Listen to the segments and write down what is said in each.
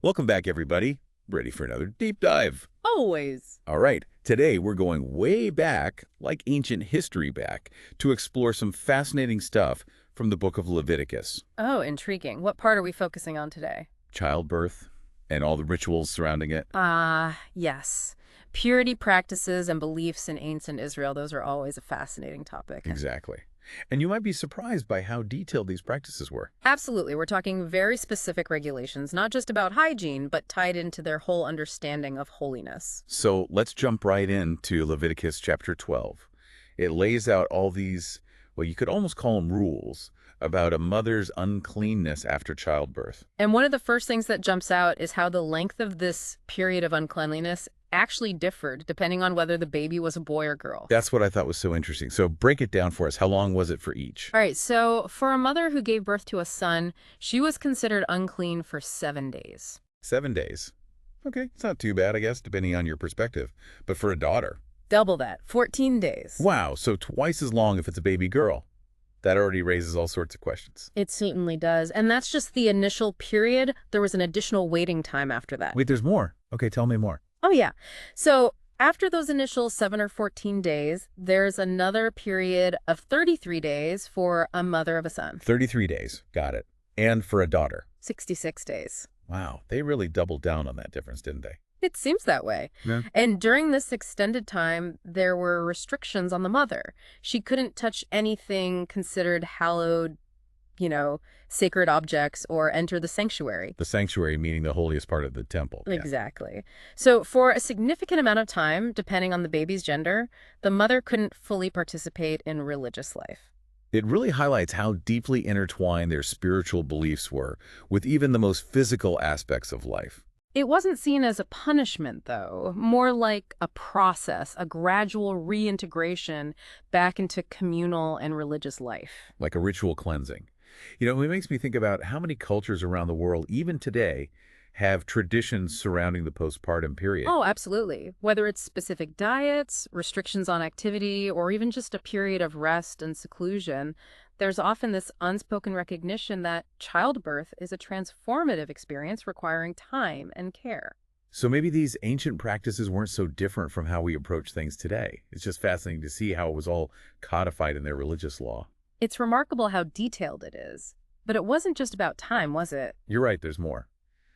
Welcome back, everybody. Ready for another deep dive. Always. All right, today we're going way back, like ancient history back, to explore some fascinating stuff from the book of Leviticus. Oh, intriguing. What part are we focusing on today? Childbirth and all the rituals surrounding it. Yes. Purity practices and beliefs in ancient Israel, those are always a fascinating topic. Exactly. And you might be surprised by how detailed these practices were. Absolutely. We're talking very specific regulations, not just about hygiene, but tied into their whole understanding of holiness. So let's jump right into Leviticus chapter 12. It lays out all these, well, you could almost call them rules about a mother's uncleanness after childbirth. And one of the first things that jumps out is how the length of this period of uncleanliness actually differed depending on whether the baby was a boy or girl. That's what I thought was so interesting. So break it down for us. How long was it for each? All right, so for a mother who gave birth to a son, she was considered unclean for 7 days. 7 days. Okay, it's not too bad, I guess, depending on your perspective. But for a daughter, Double that, 14 days. wow, so twice as long if it's a baby girl. That already raises all sorts of questions. It certainly does. And that's just the initial period. There was an additional waiting time after that. Wait, there's more. Okay, tell me more. Oh, yeah. So after those initial 7 or 14 days, there's another period of 33 days for a mother of a son. 33 days. Got it. And for a daughter. 66 days. Wow, they really doubled down on that difference, didn't they? It seems that way. Yeah. And during this extended time, there were restrictions on the mother. She couldn't touch anything considered hallowed, sacred objects or enter the sanctuary. The sanctuary meaning the holiest part of the temple. Yeah. Exactly. So for a significant amount of time, depending on the baby's gender, the mother couldn't fully participate in religious life. It really highlights how deeply intertwined their spiritual beliefs were with even the most physical aspects of life. It wasn't seen as a punishment, though, more like a process, a gradual reintegration back into communal and religious life. Like a ritual cleansing. It makes me think about how many cultures around the world, even today, have traditions surrounding the postpartum period. Oh, absolutely. Whether it's specific diets, restrictions on activity, or even just a period of rest and seclusion, there's often this unspoken recognition that childbirth is a transformative experience requiring time and care. So maybe these ancient practices weren't so different from how we approach things today. It's just fascinating to see how it was all codified in their religious law. It's remarkable how detailed it is. But it wasn't just about time, was it? You're right, there's more.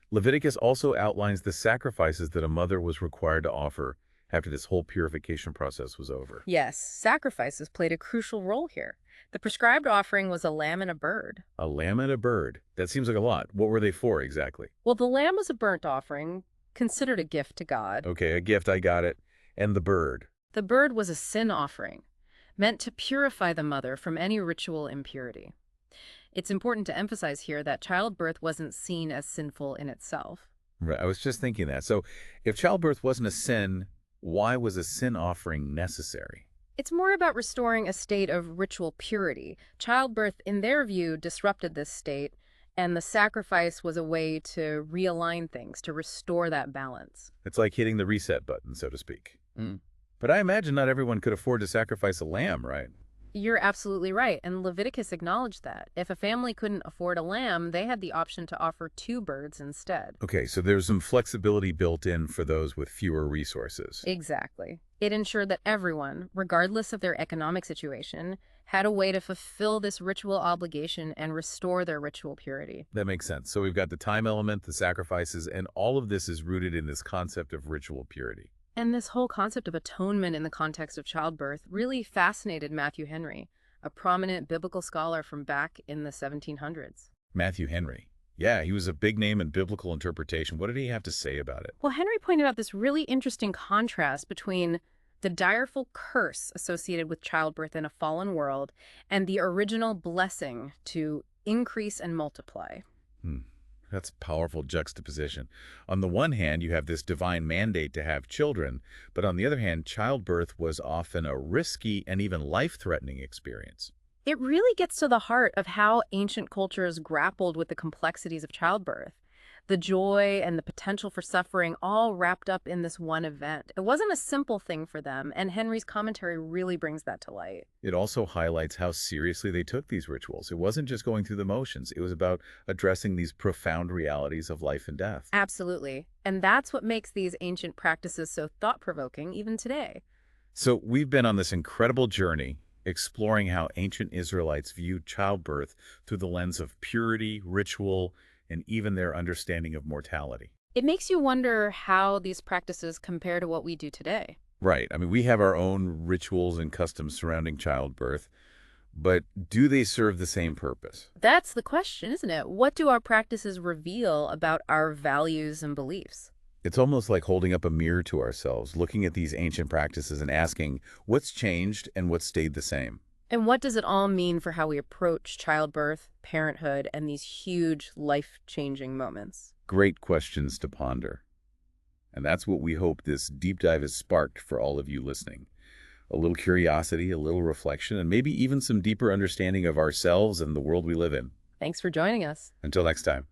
Leviticus also outlines the sacrifices that a mother was required to offer after this whole purification process was over. Yes, sacrifices played a crucial role here. The prescribed offering was a lamb and a bird. A lamb and a bird. That seems like a lot. What were they for exactly? Well, the lamb was a burnt offering, considered a gift to God. Okay, a gift, I got it. And the bird. The bird was a sin offering, meant to purify the mother from any ritual impurity. It's important to emphasize here that childbirth wasn't seen as sinful in itself. Right, I was just thinking that. So if childbirth wasn't a sin, why was a sin offering necessary? It's more about restoring a state of ritual purity. Childbirth, in their view, disrupted this state, and the sacrifice was a way to realign things, to restore that balance. It's like hitting the reset button, so to speak. But I imagine not everyone could afford to sacrifice a lamb, right? You're absolutely right, and Leviticus acknowledged that. If a family couldn't afford a lamb, they had the option to offer 2 birds instead. Okay, so there's some flexibility built in for those with fewer resources. Exactly. It ensured that everyone, regardless of their economic situation, had a way to fulfill this ritual obligation and restore their ritual purity. That makes sense. So we've got the time element, the sacrifices, and all of this is rooted in this concept of ritual purity. And this whole concept of atonement in the context of childbirth really fascinated Matthew Henry, a prominent biblical scholar from back in the 1700s. Matthew Henry. Yeah, he was a big name in biblical interpretation. What did he have to say about it? Well, Henry pointed out this really interesting contrast between the direful curse associated with childbirth in a fallen world and the original blessing to increase and multiply. That's powerful juxtaposition. On the one hand, you have this divine mandate to have children, but on the other hand, childbirth was often a risky and even life-threatening experience. It really gets to the heart of how ancient cultures grappled with the complexities of childbirth. The joy and the potential for suffering all wrapped up in this one event. It wasn't a simple thing for them, and Henry's commentary really brings that to light. It also highlights how seriously they took these rituals. It wasn't just going through the motions. It was about addressing these profound realities of life and death. Absolutely. And that's what makes these ancient practices so thought-provoking even today. So we've been on this incredible journey exploring how ancient Israelites viewed childbirth through the lens of purity, ritual, and even their understanding of mortality. It makes you wonder how these practices compare to what we do today. Right. I mean, we have our own rituals and customs surrounding childbirth, but do they serve the same purpose? That's the question, isn't it? What do our practices reveal about our values and beliefs? It's almost like holding up a mirror to ourselves, looking at these ancient practices and asking what's changed and what stayed the same. And what does it all mean for how we approach childbirth, parenthood, and these huge life-changing moments? Great questions to ponder. And that's what we hope this deep dive has sparked for all of you listening. A little curiosity, a little reflection, and maybe even some deeper understanding of ourselves and the world we live in. Thanks for joining us. Until next time.